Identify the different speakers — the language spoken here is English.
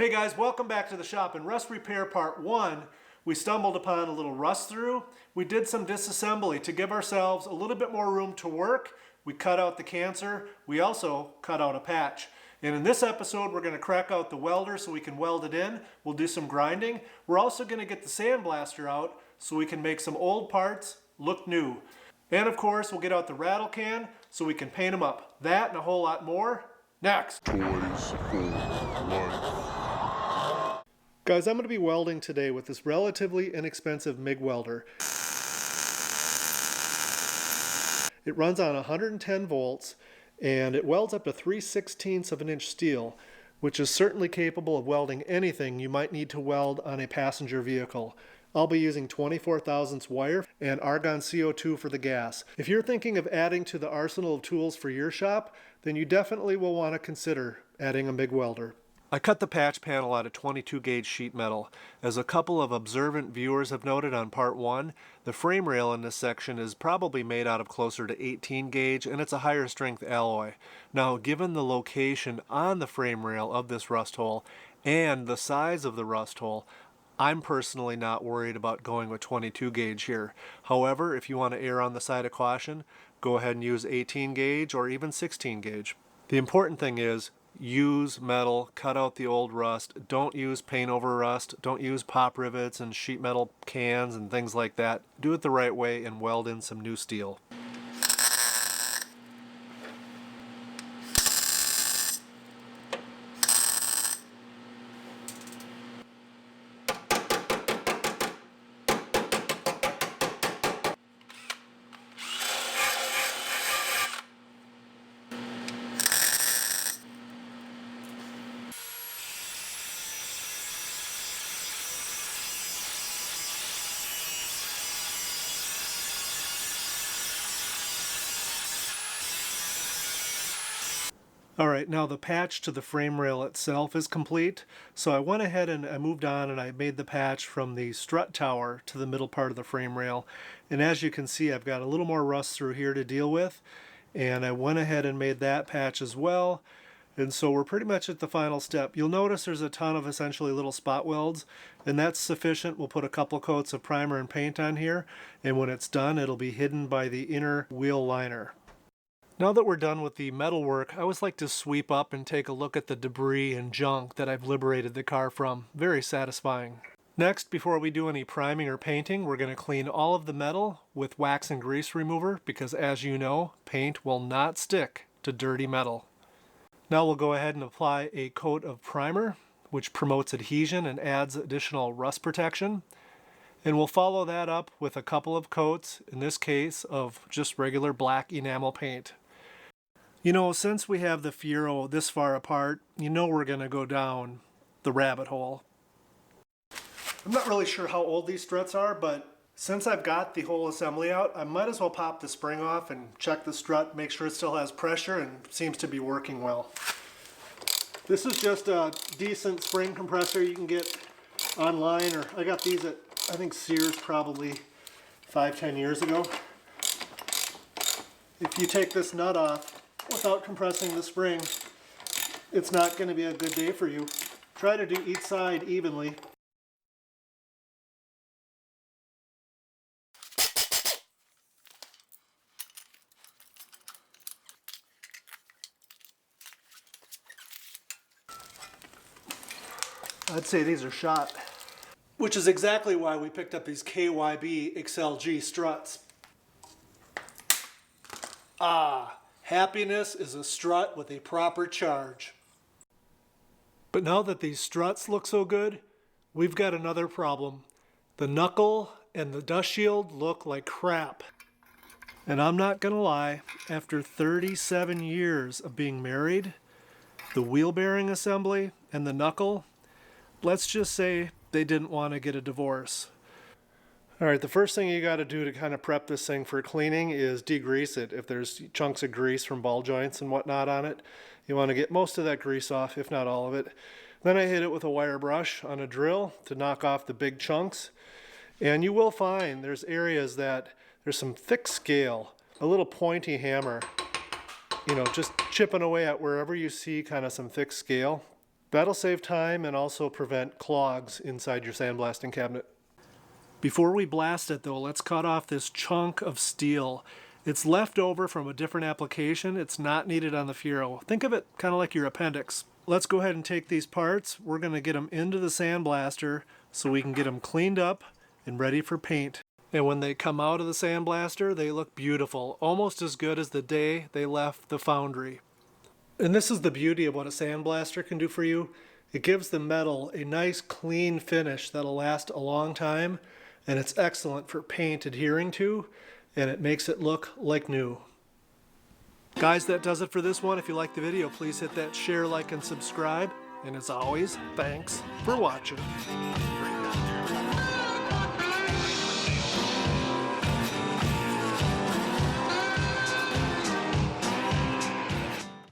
Speaker 1: Hey guys, welcome back to the shop. In rust repair part 1, we stumbled upon a little rust through. We did some disassembly to give ourselves a little bit more room to work. We cut out the cancer. We also cut out a patch. And in this episode, we're going to crack out the welder so we can weld it in. We'll do some grinding. We're also going to get the sandblaster out so we can make some old parts look new. And of course, we'll get out the rattle can so we can paint them up. That and a whole lot more next.
Speaker 2: Toys for Life.
Speaker 1: Guys, I'm going to be welding today with this relatively inexpensive MIG welder. It runs on 110 volts and it welds up to 3/16 of an inch steel, which is certainly capable of welding anything you might need to weld on a passenger vehicle. I'll be using 24 thousandths wire and argon CO2 for the gas. If you're thinking of adding to the arsenal of tools for your shop, then you definitely will want to consider adding a MIG welder. I cut the patch panel out of 22 gauge sheet metal. As a couple of observant viewers have noted on part 1, the frame rail in this section is probably made out of closer to 18 gauge and it's a higher strength alloy. Now, given the location on the frame rail of this rust hole and the size of the rust hole, I'm personally not worried about going with 22 gauge here. However, if you want to err on the side of caution, go ahead and use 18 gauge or even 16 gauge. The important thing is, use metal, cut out the old rust, don't use paint over rust, don't use pop rivets and sheet metal cans and things like that. Do it the right way and weld in some new steel. Alright, now the patch to the frame rail itself is complete, so I went ahead and I moved on and I made the patch from the strut tower to the middle part of the frame rail. And as you can see, I've got a little more rust through here to deal with, and I went ahead and made that patch as well. And so we're pretty much at the final step. You'll notice there's a ton of essentially little spot welds, and that's sufficient. We'll put a couple coats of primer and paint on here, and when it's done, it'll be hidden by the inner wheel liner. Now that we're done with the metal work, I always like to sweep up and take a look at the debris and junk that I've liberated the car from. Very satisfying. Next, before we do any priming or painting, we're going to clean all of the metal with wax and grease remover because, as you know, paint will not stick to dirty metal. Now we'll go ahead and apply a coat of primer, which promotes adhesion and adds additional rust protection. And we'll follow that up with a couple of coats, in this case, of just regular black enamel paint. You know, since we have the Fiero this far apart, you know we're going to go down the rabbit hole. I'm not really sure how old these struts are, but since I've got the whole assembly out, I might as well pop the spring off and check the strut, make sure it still has pressure and seems to be working well. This is just a decent spring compressor you can get online, or I got these at, I think, Sears probably 5-10 years ago. If you take this nut off without compressing the spring, it's not going to be a good day for you. Try to do each side evenly. I'd say these are shot, which is exactly why we picked up these KYB XLG struts. Ah, happiness is a strut with a proper charge. But now that these struts look so good, we've got another problem. The knuckle and the dust shield look like crap. And I'm not gonna lie, after 37 years of being married, the wheel bearing assembly and the knuckle, let's just say they didn't want to get a divorce. Alright, the first thing you got to do to kind of prep this thing for cleaning is degrease it. If there's chunks of grease from ball joints and whatnot on it, you want to get most of that grease off, if not all of it. Then I hit it with a wire brush on a drill to knock off the big chunks. And you will find there's areas that there's some thick scale, a little pointy hammer, you know, just chipping away at wherever you see kind of some thick scale. That'll save time and also prevent clogs inside your sandblasting cabinet. Before we blast it though, let's cut off this chunk of steel. It's left over from a different application. It's not needed on the Fiero. Think of it kind of like your appendix. Let's go ahead and take these parts. We're going to get them into the sandblaster so we can get them cleaned up and ready for paint. And when they come out of the sandblaster, they look beautiful, almost as good as the day they left the foundry. And this is the beauty of what a sandblaster can do for you. It gives the metal a nice clean finish that'll last a long time, and it's excellent for paint adhering to, and it makes it look like new. Guys, that does it for this one. If you liked the video, please hit that share, like, and subscribe. And as always, thanks for watching.